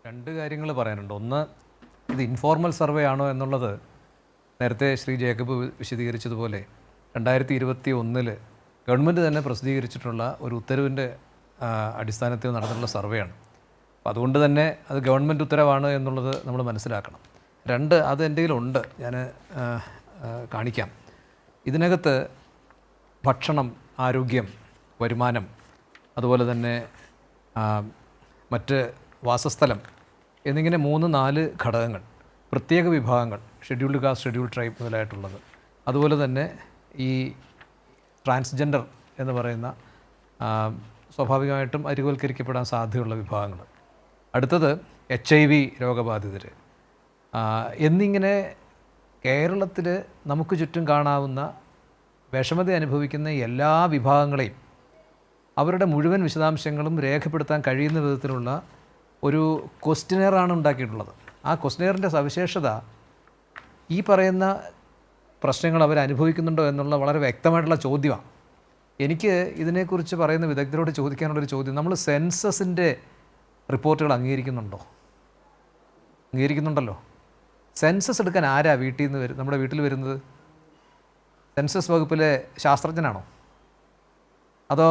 രണ്ട് കാര്യങ്ങൾ പറയാനുണ്ട്. ഒന്ന്, ഇത് ഇൻഫോർമൽ സർവേ ആണോ എന്നുള്ളത് നേരത്തെ ശ്രീ ജേക്കബ് വിശദീകരിച്ചതുപോലെ 2021 ഗവൺമെൻറ് തന്നെ പ്രസിദ്ധീകരിച്ചിട്ടുള്ള ഒരു ഉത്തരവിൻ്റെ അടിസ്ഥാനത്തിൽ നടന്നിട്ടുള്ള സർവേയാണ്. അപ്പോൾ അതുകൊണ്ട് തന്നെ അത് ഗവൺമെൻറ് ഉത്തരവാണ് എന്നുള്ളത് നമ്മൾ മനസ്സിലാക്കണം. രണ്ട്, അത് എൻ്റെ കയ്യിലുണ്ട്, ഞാൻ കാണിക്കാം. ഇതിനകത്ത് ഭക്ഷണം, ആരോഗ്യം, വരുമാനം, അതുപോലെ തന്നെ മറ്റ് വാസസ്ഥലം എന്നിങ്ങനെ 3-4 ഘടകങ്ങൾ, പ്രത്യേക വിഭാഗങ്ങൾ, ഷെഡ്യൂൾഡ് കാസ്റ്റ്, ഷെഡ്യൂൾഡ് ട്രൈബ് മുതലായിട്ടുള്ളത്, അതുപോലെ തന്നെ ഈ ട്രാൻസ്ജെൻഡർ എന്ന് പറയുന്ന സ്വാഭാവികമായിട്ടും അരികുവൽക്കരിക്കപ്പെടാൻ സാധ്യതയുള്ള വിഭാഗങ്ങൾ, അടുത്തത് HIV രോഗബാധിതർ എന്നിങ്ങനെ കേരളത്തിൽ നമുക്ക് ചുറ്റും കാണാവുന്ന വിഷമത അനുഭവിക്കുന്ന എല്ലാ വിഭാഗങ്ങളെയും അവരുടെ മുഴുവൻ വിശദാംശങ്ങളും രേഖപ്പെടുത്താൻ കഴിയുന്ന വിധത്തിലുള്ള ഒരു ക്വസ്റ്റ്യനെയറാണ് ഉണ്ടാക്കിയിട്ടുള്ളത്. ആ ക്വസ്റ്റ്യനെയറിൻ്റെ സവിശേഷത ഈ പറയുന്ന പ്രശ്നങ്ങൾ അവരനുഭവിക്കുന്നുണ്ടോ എന്നുള്ള വളരെ വ്യക്തമായിട്ടുള്ള ചോദ്യമാണ്. എനിക്ക് ഇതിനെക്കുറിച്ച് പറയുന്ന വിദഗ്ധരോട് ചോദിക്കാനുള്ളൊരു ചോദ്യം, നമ്മൾ സെൻസസിൻ്റെ റിപ്പോർട്ടുകൾ അംഗീകരിക്കുന്നുണ്ടല്ലോ. സെൻസസ് എടുക്കാൻ ആരാ വീട്ടിൽ നിന്ന് നമ്മുടെ വീട്ടിൽ വരുന്നത്? സെൻസസ് വകുപ്പിലെ ശാസ്ത്രജ്ഞനാണോ, അതോ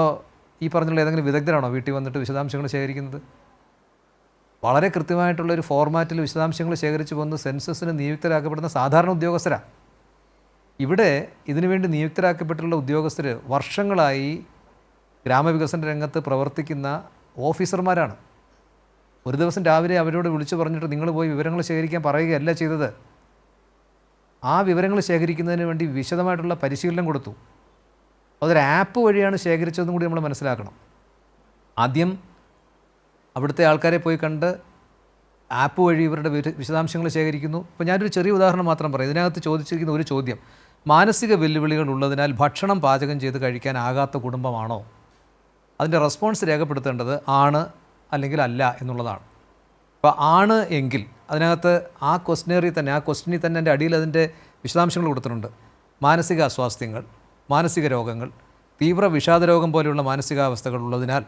ഈ പറഞ്ഞുള്ള ഏതെങ്കിലും വിദഗ്ധരാണോ വീട്ടിൽ വന്നിട്ട് വിശദാംശങ്ങൾ ശേഖരിക്കുന്നത്? വളരെ കൃത്യമായിട്ടുള്ളൊരു ഫോർമാറ്റിൽ വിശദാംശങ്ങൾ ശേഖരിച്ച് വന്ന് സെൻസസിന് നിയുക്തരാക്കപ്പെടുന്ന സാധാരണ ഉദ്യോഗസ്ഥരാണ്. ഇവിടെ ഇതിനുവേണ്ടി നിയുക്തരാക്കപ്പെട്ടുള്ള ഉദ്യോഗസ്ഥർ വർഷങ്ങളായി ഗ്രാമവികസന രംഗത്ത് പ്രവർത്തിക്കുന്ന ഓഫീസർമാരാണ്. ഒരു ദിവസം രാവിലെ അവരോട് വിളിച്ചു പറഞ്ഞിട്ട് നിങ്ങൾ പോയി വിവരങ്ങൾ ശേഖരിക്കാൻ പറയുകയല്ല ചെയ്തത്. ആ വിവരങ്ങൾ ശേഖരിക്കുന്നതിന് വേണ്ടി വിശദമായിട്ടുള്ള പരിശീലനം കൊടുത്തു. അതൊരു ആപ്പ് വഴിയാണ് ശേഖരിച്ചതെന്നും കൂടി നമ്മൾ മനസ്സിലാക്കണം. ആദ്യം അവിടുത്തെ ആൾക്കാരെ പോയി കണ്ട് ആപ്പ് വഴി ഇവരുടെ വിശദാംശങ്ങൾ ശേഖരിക്കുന്നു. ഇപ്പോൾ ഞാനൊരു ചെറിയ ഉദാഹരണം മാത്രം പറയാം. ഇതിനകത്ത് ചോദിച്ചിരിക്കുന്ന ഒരു ചോദ്യം, മാനസിക വെല്ലുവിളികൾ ഉള്ളതിനാൽ ഭക്ഷണം പാചകം ചെയ്ത് കഴിക്കാനാകാത്ത കുടുംബമാണോ? അതിൻ്റെ റെസ്പോൺസ് രേഖപ്പെടുത്തേണ്ടത് ആണ് അല്ലെങ്കിൽ അല്ല എന്നുള്ളതാണ്. അപ്പോൾ ആണ് എങ്കിൽ അതിനകത്ത് ആ ക്വസ്റ്റ്യനിൽ തന്നെ എൻ്റെ അടിയിൽ അതിൻ്റെ വിശദാംശങ്ങൾ കൊടുത്തിട്ടുണ്ട്. മാനസിക അസ്വാസ്ഥ്യങ്ങൾ, മാനസിക രോഗങ്ങൾ, തീവ്ര വിഷാദരോഗം പോലെയുള്ള മാനസികാവസ്ഥകൾ ഉള്ളതിനാൽ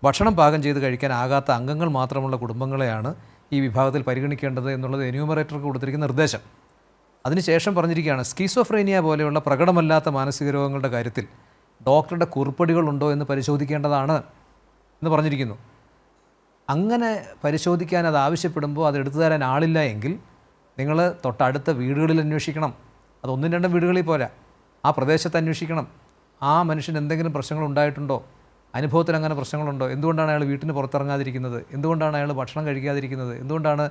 ഭക്ഷണം പാകം ചെയ്ത് കഴിക്കാനാകാത്ത അംഗങ്ങൾ മാത്രമുള്ള കുടുംബങ്ങളെയാണ് ഈ വിഭാഗത്തിൽ പരിഗണിക്കേണ്ടത് എന്നുള്ളത് എന്യൂമറേറ്റർക്ക് കൊടുത്തിരിക്കുന്ന നിർദ്ദേശം. അതിനുശേഷം പറഞ്ഞിരിക്കുകയാണ്, സ്കീസോഫ്രീനിയ പോലെയുള്ള പ്രകടമല്ലാത്ത മാനസിക രോഗങ്ങളുടെ കാര്യത്തിൽ ഡോക്ടറുടെ കുറിപ്പടികളുണ്ടോ എന്ന് പരിശോധിക്കേണ്ടതാണ് എന്ന് പറഞ്ഞിരിക്കുന്നു. അങ്ങനെ പരിശോധിക്കാൻ അത് ആവശ്യപ്പെടുമ്പോൾ അത് എടുത്തു തരാൻ ആളില്ല എങ്കിൽ നിങ്ങൾ തൊട്ടടുത്ത വീടുകളിൽ അന്വേഷിക്കണം. അത് 1-2 വീടുകളിൽ പോരാ, ആ പ്രദേശത്ത് അന്വേഷിക്കണം. ആ മനുഷ്യന് എന്തെങ്കിലും പ്രശ്നങ്ങൾ ഉണ്ടായിട്ടുണ്ടോ, അനുഭവത്തിൽ അങ്ങനെ പ്രശ്നങ്ങളുണ്ടോ, എന്തുകൊണ്ടാണ് അയാൾ വീട്ടിന് പുറത്തിറങ്ങാതിരിക്കുന്നത്, എന്തുകൊണ്ടാണ് അയാൾ ഭക്ഷണം കഴിക്കാതിരിക്കുന്നത്, എന്തുകൊണ്ടാണ്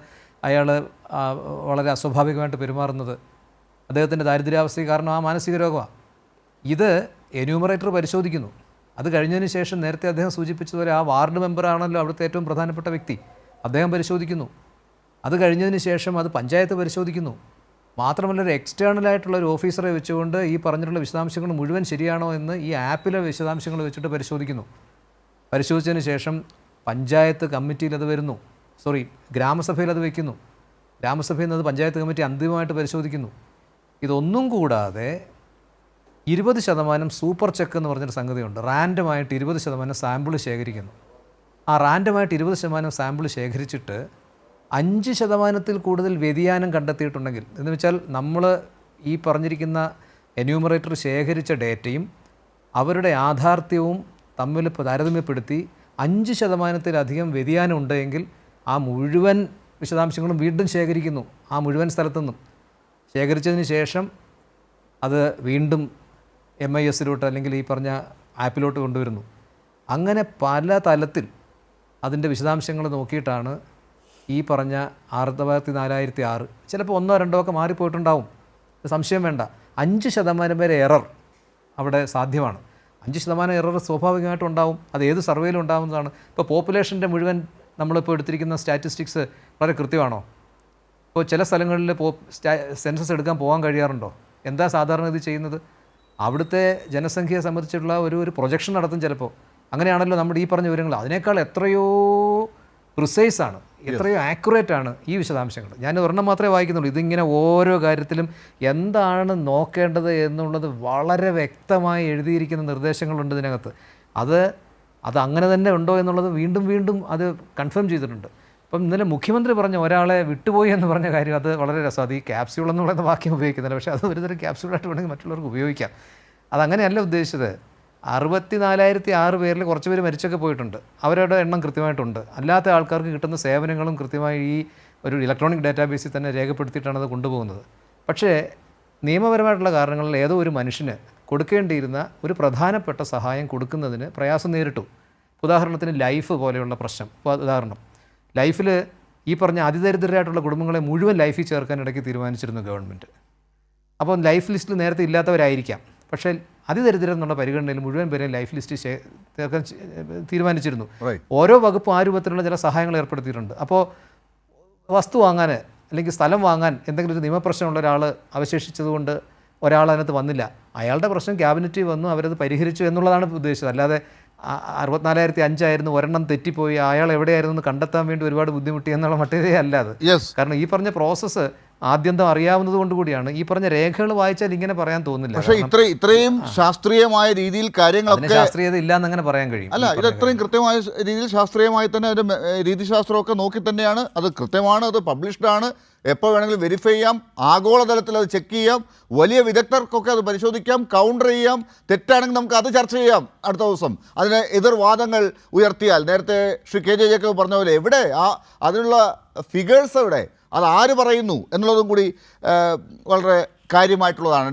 അയാൾ വളരെ അസ്വാഭാവികമായിട്ട് പെരുമാറുന്നത്, അദ്ദേഹത്തിൻ്റെ ദാരിദ്ര്യാവസ്ഥയ്ക്ക് കാരണം ആ മാനസിക രോഗമാണ്. ഇത് എന്യൂമറേറ്റർ പരിശോധിക്കുന്നു. അത് കഴിഞ്ഞതിന് ശേഷം നേരത്തെ അദ്ദേഹം സൂചിപ്പിച്ചതുപോലെ ആ വാർഡ് മെമ്പറാണല്ലോ അവിടുത്തെ ഏറ്റവും പ്രധാനപ്പെട്ട വ്യക്തി, അദ്ദേഹം പരിശോധിക്കുന്നു. അത് കഴിഞ്ഞതിന് ശേഷം അത് പഞ്ചായത്ത് പരിശോധിക്കുന്നു. മാത്രമല്ല ഒരു എക്സ്റ്റേണലായിട്ടുള്ള ഒരു ഓഫീസറെ വെച്ചുകൊണ്ട് ഈ പറഞ്ഞിട്ടുള്ള വിശദാംശങ്ങൾ മുഴുവൻ ശരിയാണോ എന്ന് ഈ ആപ്പിലെ വിശദാംശങ്ങൾ വെച്ചിട്ട് പരിശോധിക്കുന്നു. പരിശോധിച്ചതിന് ശേഷം പഞ്ചായത്ത് കമ്മിറ്റിയിൽ അത് വരുന്നു, ഗ്രാമസഭയിൽ അത് വയ്ക്കുന്നു. ഗ്രാമസഭയിൽ നിന്ന് പഞ്ചായത്ത് കമ്മിറ്റി അന്തിമമായിട്ട് പരിശോധിക്കുന്നു. ഇതൊന്നും കൂടാതെ 20% സൂപ്പർ ചെക്ക് എന്ന് പറഞ്ഞൊരു സംഗതിയുണ്ട്. റാൻഡമായിട്ട് 20% സാമ്പിൾ ശേഖരിക്കുന്നു. ആ റാൻഡമായിട്ട് 20% സാമ്പിൾ ശേഖരിച്ചിട്ട് 5% കൂടുതൽ വ്യതിയാനം കണ്ടെത്തിയിട്ടുണ്ടെങ്കിൽ, എന്ന് വെച്ചാൽ നമ്മൾ ഈ പറഞ്ഞിരിക്കുന്ന എന്യൂമറേറ്റർ ശേഖരിച്ച ഡേറ്റയും അവരുടെ യാഥാർത്ഥ്യവും തമ്മിൽ താരതമ്യപ്പെടുത്തി 5%-ലധികം വ്യതിയാനം ഉണ്ടെങ്കിൽ ആ മുഴുവൻ വിശദാംശങ്ങളും വീണ്ടും ശേഖരിക്കുന്നു. ആ മുഴുവൻ സ്ഥലത്തുനിന്നും ശേഖരിച്ചതിന് ശേഷം അത് വീണ്ടും MIS-ലോട്ട് അല്ലെങ്കിൽ ഈ പറഞ്ഞ ആപ്പിലോട്ട് കൊണ്ടുവരുന്നു. അങ്ങനെ പല തലത്തിൽ അതിൻ്റെ വിശദാംശങ്ങൾ നോക്കിയിട്ടാണ് ഈ പറഞ്ഞ 64,006, ചിലപ്പോൾ 1-2 ഒക്കെ മാറിപ്പോയിട്ടുണ്ടാവും, സംശയം വേണ്ട, 5% വരെ എറർ അവിടെ സാധ്യമാണ്. 5% എറർ സ്വാഭാവികമായിട്ടും ഉണ്ടാവും. അത് ഏത് സർവേയിലും ഉണ്ടാകുന്നതാണ്. ഇപ്പോൾ പോപ്പുലേഷൻ്റെ മുഴുവൻ നമ്മളിപ്പോൾ എടുത്തിരിക്കുന്ന സ്റ്റാറ്റിസ്റ്റിക്സ് വളരെ കൃത്യമാണോ? ഇപ്പോൾ ചില സ്ഥലങ്ങളിൽ സെൻസസ് എടുക്കാൻ പോകാൻ കഴിയാറുണ്ടോ? എന്താ സാധാരണ ഇത് ചെയ്യുന്നത്? അവിടുത്തെ ജനസംഖ്യയെ സംബന്ധിച്ചുള്ള ഒരു പ്രൊജക്ഷൻ നടത്തും ചിലപ്പോൾ. അങ്ങനെയാണല്ലോ നമ്മുടെ ഈ പറഞ്ഞ വിവരങ്ങൾ. അതിനേക്കാൾ എത്രയോ പ്രിസൈസാണ്, എത്രയോ ആക്യുറേറ്റ് ആണ് ഈ വിശദാംശങ്ങൾ. ഞാൻ ഒരെണ്ണം മാത്രമേ വായിക്കുന്നുള്ളൂ. ഇതിങ്ങനെ ഓരോ കാര്യത്തിലും എന്താണ് നോക്കേണ്ടത് എന്നുള്ളത് വളരെ വ്യക്തമായി എഴുതിയിരിക്കുന്ന നിർദ്ദേശങ്ങളുണ്ട് ഇതിനകത്ത്. അത് അങ്ങനെ തന്നെ ഉണ്ടോ എന്നുള്ളത് വീണ്ടും അത് കൺഫേം ചെയ്തിട്ടുണ്ട്. അപ്പം ഇന്നലെ മുഖ്യമന്ത്രി പറഞ്ഞ ഒരാളെ വിട്ടുപോയി എന്ന് പറഞ്ഞ കാര്യം അത് വളരെ രസം. അത് ഈ ക്യാപ്സ്യൂൾ എന്ന് പറയുന്ന വാക്യം ഉപയോഗിക്കുന്നില്ല, പക്ഷേ അത് ഒരുതരം ക്യാപ്സ്യൂളായിട്ട് വേണമെങ്കിൽ മറ്റുള്ളവർക്ക് ഉപയോഗിക്കാം. അതങ്ങനെയല്ല ഉദ്ദേശിച്ചത്. 64,006 പേരിൽ കുറച്ച് പേര് മരിച്ചൊക്കെ പോയിട്ടുണ്ട്, അവരുടെ എണ്ണം കൃത്യമായിട്ടുണ്ട്. അല്ലാത്ത ആൾക്കാർക്ക് കിട്ടുന്ന സേവനങ്ങളും കൃത്യമായി ഈ ഒരു ഇലക്ട്രോണിക് ഡാറ്റാബേസിൽ തന്നെ രേഖപ്പെടുത്തിയിട്ടാണ് അത് കൊണ്ടുപോകുന്നത്. പക്ഷേ നിയമപരമായിട്ടുള്ള കാരണങ്ങളിൽ ഏതോ ഒരു മനുഷ്യന് കൊടുക്കേണ്ടിയിരുന്ന ഒരു പ്രധാനപ്പെട്ട സഹായം കൊടുക്കുന്നതിന് പ്രയാസം നേരിട്ടു. ഉദാഹരണത്തിന് ലൈഫ് പോലെയുള്ള പ്രശ്നം. ഉദാഹരണം, ലൈഫിൽ ഈ പറഞ്ഞ അതിദരിദ്രരായിട്ടുള്ള കുടുംബങ്ങളെ മുഴുവൻ ലൈഫിൽ ചേർക്കാൻ ഇടയ്ക്ക് തീരുമാനിച്ചിരുന്നു ഗവൺമെൻറ്. അപ്പോൾ ലൈഫ് ലിസ്റ്റിൽ നേരത്തെ ഇല്ലാത്തവരായിരിക്കാം, പക്ഷേ അതിദരിദ്രം എന്നുള്ള പരിഗണനയിൽ മുഴുവൻ പേരെയും ലൈഫ് ലിസ്റ്റ് ചേർക്കാൻ തീരുമാനിച്ചിരുന്നു. ഓരോ വകുപ്പും ആ രൂപത്തിലുള്ള ചില സഹായങ്ങൾ ഏർപ്പെടുത്തിയിട്ടുണ്ട്. അപ്പോൾ വസ്തു വാങ്ങാൻ അല്ലെങ്കിൽ സ്ഥലം വാങ്ങാൻ എന്തെങ്കിലും ഒരു നിയമപ്രശ്നമുള്ള ഒരാൾ അവശേഷിച്ചതുകൊണ്ട് ഒരാൾ അതിനകത്ത് വന്നില്ല, അയാളുടെ പ്രശ്നം ക്യാബിനറ്റിൽ വന്നു, അവരത് പരിഹരിച്ചു എന്നുള്ളതാണ് ഉദ്ദേശിച്ചത്. അല്ലാതെ 64,005 ഒരെണ്ണം തെറ്റിപ്പോയി അയാൾ എവിടെയായിരുന്നു എന്ന് കണ്ടെത്താൻ വേണ്ടി ഒരുപാട് ബുദ്ധിമുട്ടി എന്നുള്ള മറ്റേ അല്ല അത്. കാരണം ഈ പറഞ്ഞ പ്രോസസ്സ് ആദ്യന്തം അറിയാവുന്നത് കൊണ്ട് കൂടിയാണ്. ഈ പറഞ്ഞ രേഖകൾ വായിച്ചാൽ ഇങ്ങനെ പറയാൻ തോന്നില്ല. പക്ഷേ ഇത്രയും ശാസ്ത്രീയമായ രീതിയിൽ കാര്യങ്ങളൊക്കെ ശാസ്ത്രീയത ഇല്ലാന്ന് അങ്ങനെ പറയാൻ കഴിയും. അല്ല, ഇത് ഇത്രയും കൃത്യമായ രീതിയിൽ ശാസ്ത്രീയമായി തന്നെ അതിൻ്റെ രീതിശാസ്ത്രമൊക്കെ നോക്കി തന്നെയാണ്. അത് കൃത്യമാണ്, അത് പബ്ലിഷ്ഡ് ആണ്, എപ്പോൾ വേണമെങ്കിലും വെരിഫൈ ചെയ്യാം, ആഗോളതലത്തിൽ അത് ചെക്ക് ചെയ്യാം, വലിയ വിദഗ്ധർക്കൊക്കെ അത് പരിശോധിക്കാം, കൗണ്ടർ ചെയ്യാം. തെറ്റാണെങ്കിൽ നമുക്ക് അത് ചർച്ച ചെയ്യാം അടുത്ത ദിവസം. അതിന് എതിർവാദങ്ങൾ ഉയർത്തിയാൽ, നേരത്തെ ശ്രീ കെ ജെ ജേക്കബ് പറഞ്ഞ പോലെ എവിടെ അതിനുള്ള ഫിഗേഴ്സ് എവിടെ, അത് ആര് പറയുന്നു എന്നുള്ളതും കൂടി വളരെ കാര്യമായിട്ടുള്ളതാണ്.